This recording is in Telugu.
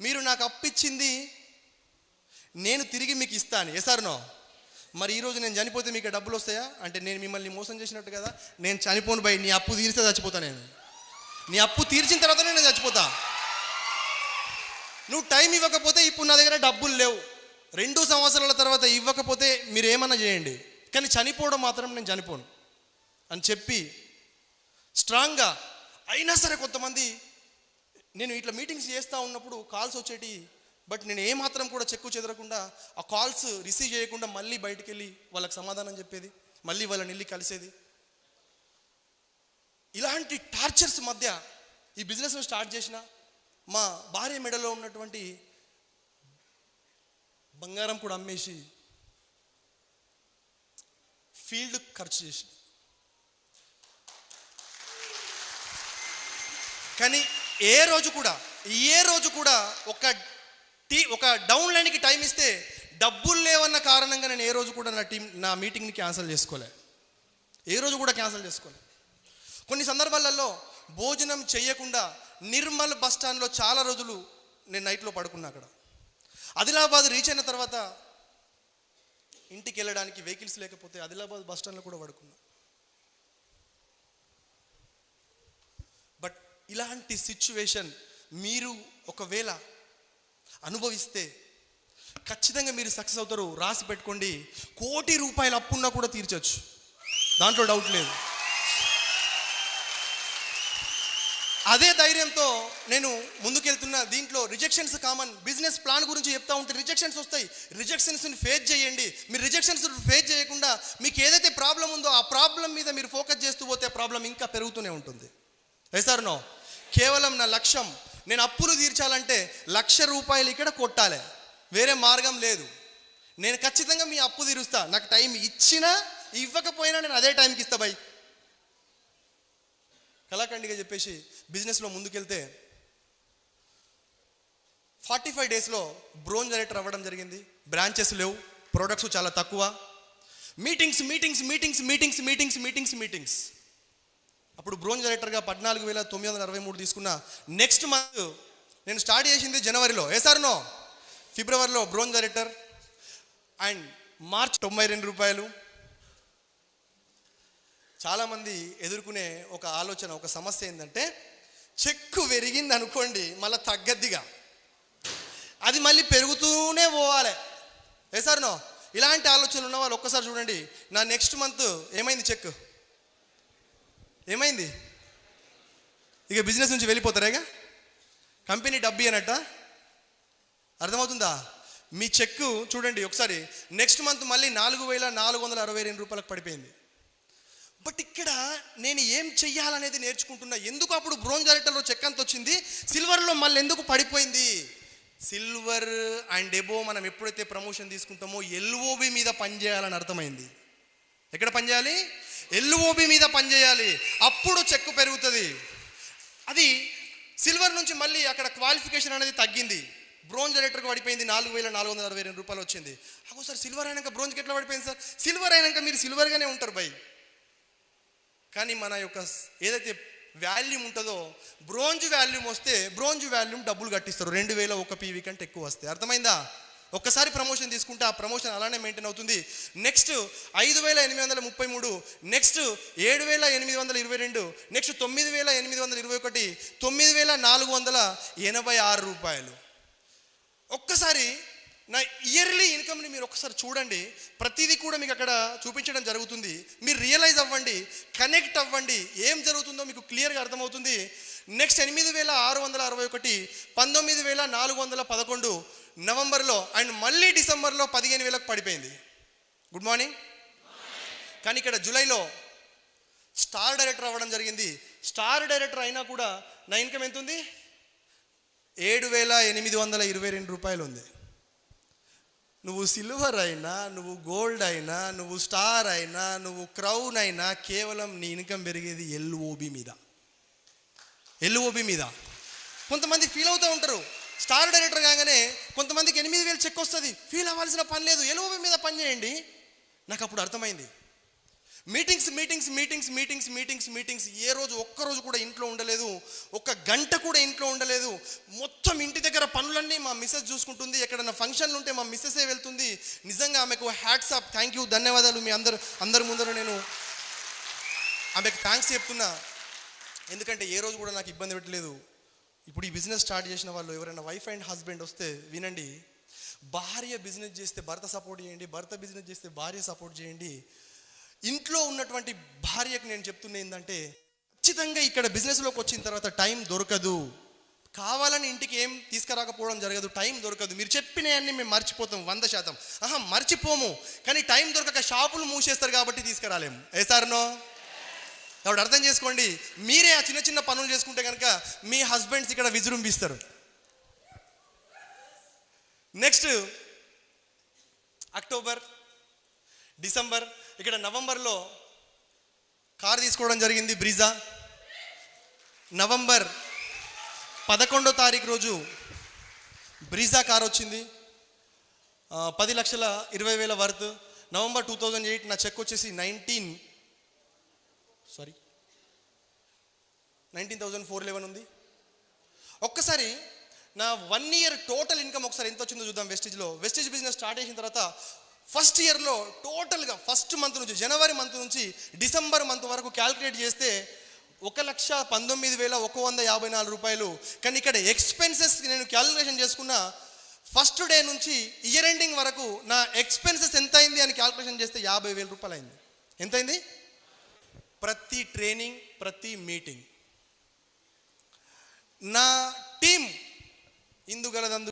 మీరు నాకు అప్పిచ్చింది నేను తిరిగి మీకు ఇస్తాను. ఎసార్నో? మరి ఈరోజు నేను చనిపోతే మీకు డబ్బులు వస్తాయా అంటే నేను మిమ్మల్ని మోసం చేసినట్టు కదా. నేను చనిపోను బై, నీ అప్పు తీరిస్తే చచ్చిపోతా. నేను నీ అప్పు తీర్చిన తర్వాతనే నేను చచ్చిపోతా. నువ్వు టైం ఇవ్వకపోతే ఇప్పుడు నా దగ్గర డబ్బులు లేవు, 2 సంవత్సరాల తర్వాత ఇవ్వకపోతే మీరు ఏమన్నా చేయండి, కానీ చనిపోవడం మాత్రం నేను చనిపోను అని చెప్పి స్ట్రాంగ్గా. అయినా సరే కొంతమంది నేను ఇట్లా మీటింగ్స్ చేస్తూ ఉన్నప్పుడు కాల్స్ వచ్చేటి, బట్ నేను ఏమాత్రం కూడా చెక్కు చెదరకుండా ఆ కాల్స్ రిసీవ్ చేయకుండా మళ్ళీ బయటికి వెళ్ళి వాళ్ళకి సమాధానం చెప్పేది, మళ్ళీ వాళ్ళని వెళ్ళి కలిసేది. ఇలాంటి టార్చర్స్ మధ్య ఈ బిజినెస్ను స్టార్ట్ చేసిన మా భార్య మెడలో ఉన్నటువంటి బంగారం కూడా అమ్మేసి ఫీల్డ్ ఖర్చు చేసి, కానీ ఏ రోజు కూడా ఒక డౌన్ లైన్కి టైం ఇస్తే డబ్బులు లేవన్న కారణంగా నేను ఏ రోజు కూడా నా మీటింగ్ని క్యాన్సిల్ చేసుకోలే. ఏ రోజు కూడా క్యాన్సిల్ చేసుకోలే. కొన్ని సందర్భాలలో భోజనం చేయకుండా నిర్మల్ బస్ స్టాండ్లో చాలా రోజులు నేను నైట్లో పడుకున్నా. అక్కడ ఆదిలాబాద్ రీచ్ అయిన తర్వాత ఇంటికి వెళ్ళడానికి వెహికల్స్ లేకపోతే ఆదిలాబాద్ బస్ స్టాండ్లో కూడా పడుకున్నా. బట్ ఇలాంటి సిచ్యువేషన్ మీరు ఒకవేళ అనుభవిస్తే ఖచ్చితంగా మీరు సక్సెస్ అవుతారు. రాసి పెట్టుకోండి. 1 కోటి రూపాయల అప్పున్నా కూడా తీర్చొచ్చు, దాంట్లో డౌట్ లేదు. అదే ధైర్యంతో నేను ముందుకెళ్తున్నా. దీంట్లో రిజెక్షన్స్ కామన్. బిజినెస్ ప్లాన్ గురించి చెప్తా ఉంటే రిజెక్షన్స్ వస్తాయి. రిజెక్షన్స్ని ఫేస్ చేయండి. మీరు రిజెక్షన్స్ ఫేస్ చేయకుండా మీకు ఏదైతే ప్రాబ్లం ఉందో ఆ ప్రాబ్లం మీద మీరు ఫోకస్ చేస్తూ పోతే ప్రాబ్లం ఇంకా పెరుగుతూనే ఉంటుంది. ఎసార్నో? కేవలం నా లక్ష్యం, నేను అప్పులు తీర్చాలంటే 1,00,000 రూపాయలు ఇక్కడ కొట్టాలి, వేరే మార్గం లేదు. నేను ఖచ్చితంగా మీ అప్పు తీరుస్తా. నాకు టైం ఇచ్చినా ఇవ్వకపోయినా నేను అదే టైంకి ఇస్తా బై. కళాఖండిగా చెప్పేసి బిజినెస్లో ముందుకెళ్తే 45 డేస్లో బ్రోంజ్ డైరెక్టర్ అవ్వడం జరిగింది. బ్రాంచెస్ లేవు, ప్రొడక్ట్స్ చాలా తక్కువ, మీటింగ్స్. అప్పుడు బ్రోంజ్ డైరెక్టర్గా 14,963 తీసుకున్న. నెక్స్ట్ మంత్ నేను స్టార్ట్ చేసింది జనవరిలో. ఎసార్నో? ఫిబ్రవరిలో బ్రోంజ్ డైరెక్టర్ అండ్ మార్చ్ 92 రూపాయలు. చాలామంది ఎదుర్కొనే ఒక ఆలోచన, ఒక సమస్య ఏంటంటే చెక్కు పెరిగింది అనుకోండి మళ్ళీ తగ్గద్దిగా, అది మళ్ళీ పెరుగుతూనే పోవాలి. ఎసార్నో? ఇలాంటి ఆలోచనలు ఉన్న వాళ్ళు ఒక్కసారి చూడండి. నా నెక్స్ట్ మంత్ ఏమైంది? చెక్ ఏమైంది? ఇక బిజినెస్ నుంచి వెళ్ళిపోతారా? ఇక కంపెనీ డబ్బు అన్నట్ట. అర్థమవుతుందా? మీ చెక్కు చూడండి ఒకసారి. నెక్స్ట్ మంత్ మళ్ళీ 4,462 రూపాయలకు పడిపోయింది. బట్ ఇక్కడ నేను ఏం చెయ్యాలనేది నేర్చుకుంటున్నా. ఎందుకు అప్పుడు బ్రోంజ్ డైరెక్టర్లో చెక్ అంత వచ్చింది, సిల్వర్లో మళ్ళీ ఎందుకు పడిపోయింది? సిల్వర్ అండ్ ఎబో మనం ఎప్పుడైతే ప్రమోషన్ తీసుకుంటామో ఎల్ఓబి మీద పనిచేయాలని అర్థమైంది. ఎక్కడ పనిచేయాలి? ఎల్ఓబి మీద పనిచేయాలి. అప్పుడు చెక్కు పెరుగుతుంది. అది సిల్వర్ నుంచి మళ్ళీ అక్కడ క్వాలిఫికేషన్ అనేది తగ్గింది. బ్రోంజ్ డైరెక్టర్కి పడిపోయింది, 4,462 రూపాయలు వచ్చింది. సార్ సిల్వర్ అయినాక బ్రోంజ్కి ఎట్లా పడిపోయింది సార్? సిల్వర్ అయినాక మీరు సిల్వర్గానే ఉంటారు బై, కానీ మన యొక్క ఏదైతే వాల్యూమ్ ఉంటుందో బ్రోంజ్ వాల్యూమ్ వస్తే బ్రోంజ్ వాల్యూమ్ డబ్బులు కట్టిస్తారు. 2,000 ఒక పీవీ కంటే ఎక్కువ వస్తాయి. అర్థమైందా? ఒక్కసారి ప్రమోషన్ తీసుకుంటే ఆ ప్రమోషన్ అలానే మెయింటైన్ అవుతుంది. నెక్స్ట్ 5,833, నెక్స్ట్ 7,822, నెక్స్ట్ 9,821, 9,486 రూపాయలు. ఒక్కసారి నా ఇయర్లీ ఇన్కమ్ని మీరు ఒకసారి చూడండి. ప్రతిదీ కూడా మీకు అక్కడ చూపించడం జరుగుతుంది. మీరు రియలైజ్ అవ్వండి, కనెక్ట్ అవ్వండి, ఏం జరుగుతుందో మీకు క్లియర్గా అర్థమవుతుంది. నెక్స్ట్ 8,661, 19,411 నవంబర్లో అండ్ మళ్ళీ డిసెంబర్లో 15,000కు పడిపోయింది. Good morning. కానీ ఇక్కడ జూలైలో స్టార్ డైరెక్టర్ అవ్వడం జరిగింది. స్టార్ డైరెక్టర్ అయినా కూడా నా ఇన్కమ్ ఎంత ఉంది? 7,822 రూపాయలు ఉంది. నువ్వు సిల్వర్ అయినా, నువ్వు గోల్డ్ అయినా, నువ్వు స్టార్ అయినా, నువ్వు క్రౌన్ అయినా, కేవలం నీ ఇన్కమ్ పెరిగేది ఎల్ఓబి మీద. కొంతమంది ఫీల్ అవుతూ ఉంటారు. స్టార్ డైరెక్టర్ కాగానే కొంతమందికి 8,000 చెక్ వస్తుంది. ఫీల్ అవ్వాల్సిన పని లేదు, ఎల్ఓబి మీద పని చేయండి. నాకు అప్పుడు అర్థమైంది. Meetings meetings meetings meetings meetings meetings, ఏ రోజు ఒక్కరోజు కూడా ఇంట్లో ఉండలేదు, ఒక్క గంట కూడా ఇంట్లో ఉండలేదు. మొత్తం ఇంటి దగ్గర పనులన్నీ మా మిస్సెస్ చూసుకుంటుంది. ఎక్కడన్నా ఫంక్షన్లు ఉంటే మా మిస్సెసే వెళ్తుంది. నిజంగా ఆమెకు హ్యాట్స్ ఆఫ్, థ్యాంక్ యూ, ధన్యవాదాలు. మీ అందరి ముందర నేను ఆమెకు థ్యాంక్స్ చెప్తున్నా. ఎందుకంటే ఏ రోజు కూడా నాకు ఇబ్బంది పెట్టలేదు. ఇప్పుడు ఈ బిజినెస్ స్టార్ట్ చేసిన వాళ్ళు ఎవరైనా వైఫ్ అండ్ హస్బెండ్ వస్తే వినండి, భార్య బిజినెస్ చేస్తే భర్త సపోర్ట్ చేయండి, భర్త బిజినెస్ చేస్తే భార్య సపోర్ట్ చేయండి. ఇంట్లో ఉన్నటువంటి భార్యకు నేను చెప్తున్నా ఏంటంటే, ఖచ్చితంగా ఇక్కడ బిజినెస్లోకి వచ్చిన తర్వాత టైం దొరకదు. కావాలని ఇంటికి ఏం తీసుకురాకపోవడం జరగదు, టైం దొరకదు. మీరు చెప్పినవన్నీ మేము మర్చిపోతాం 100%. మర్చిపోము, కానీ టైం దొరకక షాపులు మూసేస్తారు కాబట్టి తీసుకురాలేము. సార్నో కాబట్టి అర్థం చేసుకోండి, మీరే ఆ చిన్న చిన్న పనులు చేసుకుంటే కనుక మీ హస్బెండ్స్ ఇక్కడ విజృంభిస్తారు. నెక్స్ట్ అక్టోబర్, డిసెంబర్, ఇక్కడ నవంబర్లో కార్ తీసుకోవడం జరిగింది, బ్రీజా. నవంబర్ 11వ తారీఖు రోజు బ్రీజా కార్ వచ్చింది, 10,20,000 వర్త్. నవంబర్ 2008 నా చెక్ వచ్చేసి 19,411 ఉంది. ఒక్కసారి నా 1 ఇయర్ టోటల్ ఇన్కమ్ ఒకసారి ఎంత వచ్చిందో చూద్దాం. వెస్టేజ్ బిజినెస్ స్టార్ట్ చేసిన తర్వాత ఫస్ట్ ఇయర్లో టోటల్గా ఫస్ట్ మంత్ నుంచి, జనవరి మంత్ నుంచి డిసెంబర్ మంత్ వరకు క్యాల్కులేట్ చేస్తే 1,19,154 రూపాయలు. కానీ ఇక్కడ ఎక్స్పెన్సెస్ నేను క్యాల్కులేషన్ చేసుకున్న, ఫస్ట్ డే నుంచి ఇయర్ ఎండింగ్ వరకు నా ఎక్స్పెన్సెస్ ఎంత అయింది అని క్యాల్కులేషన్ చేస్తే 50,000 రూపాయలు అయింది. ఎంతైంది? ప్రతి ట్రైనింగ్, ప్రతి మీటింగ్ నా టీం ఇందుగలదందు